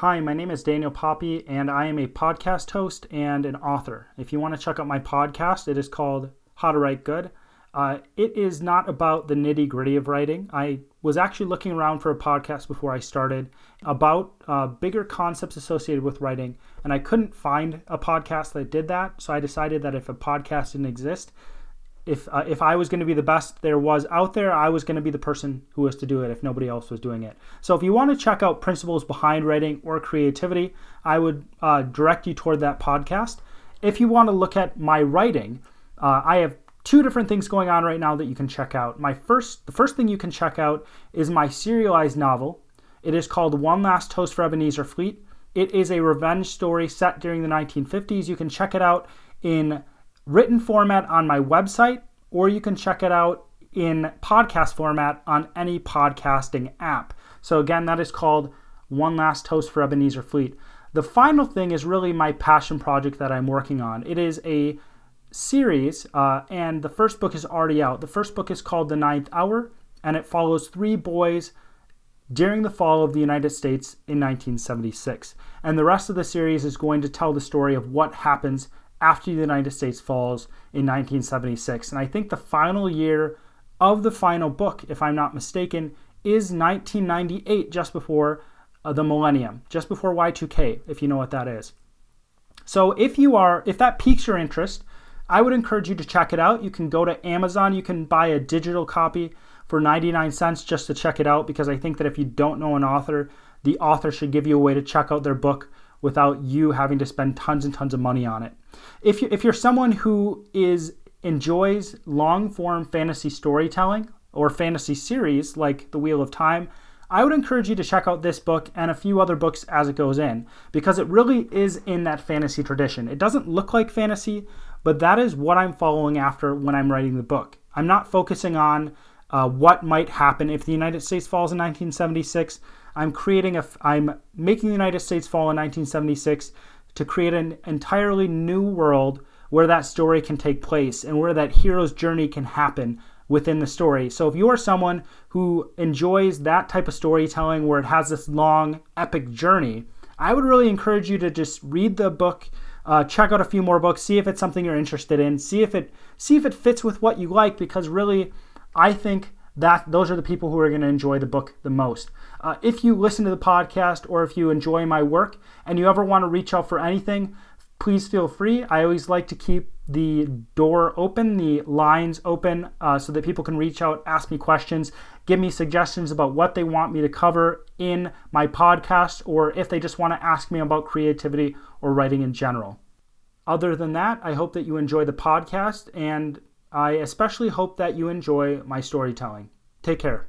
Hi, my name is Daniel Poppy, and I am a podcast host and an author. If you want to check out my podcast, it is called How to Write Good. It is not about the nitty-gritty of writing. I was actually looking around for a podcast before I started about bigger concepts associated with writing, and I couldn't find a podcast that did that, so I decided that if a podcast didn't exist, if I was going to be the best there was out there, I was going to be the person who was to do it if nobody else was doing it. So if you want to check out principles behind writing or creativity, I would direct you toward that podcast. If you want to look at my writing, I have two different things going on right now that you can check out. The first thing you can check out is my serialized novel. It is called One Last Toast for Ebenezer Fleet. It is a revenge story set during the 1950s. You can check it out in written format on my website, or you can check it out in podcast format on any podcasting app. So again, that is called One Last Toast for Ebenezer Fleet. The final thing is really my passion project that I'm working on. It is a series, and the first book is already out. The first book is called The Ninth Hour, and it follows three boys during the fall of the United States in 1976. And the rest of the series is going to tell the story of what happens after the United States falls in 1976. And I think the final year of the final book, if I'm not mistaken, is 1998, just before the millennium, just before Y2K, if you know what that is. So if that piques your interest, I would encourage you to check it out. You can go to Amazon. You can buy a digital copy for 99 cents just to check it out, because I think that if you don't know an author, the author should give you a way to check out their book without you having to spend tons and tons of money on it. If you're someone who enjoys long-form fantasy storytelling or fantasy series like The Wheel of Time, I would encourage you to check out this book and a few other books as it goes in, because it really is in that fantasy tradition. It doesn't look like fantasy, but that is what I'm following after when I'm writing the book. I'm not focusing on what might happen if the United States falls in 1976. I'm making the United States fall in 1976 to create an entirely new world where that story can take place and where that hero's journey can happen within the story. So if you are someone who enjoys that type of storytelling where it has this long, epic journey, I would really encourage you to just read the book, check out a few more books, see if it's something you're interested in, see if it fits with what you like, because really, I think that those are the people who are going to enjoy the book the most. If you listen to the podcast or if you enjoy my work and you ever want to reach out for anything, please feel free. I always like to keep the door open, the lines open, so that people can reach out, ask me questions, give me suggestions about what they want me to cover in my podcast, or if they just want to ask me about creativity or writing in general. Other than that, I hope that you enjoy the podcast, and I especially hope that you enjoy my storytelling. Take care.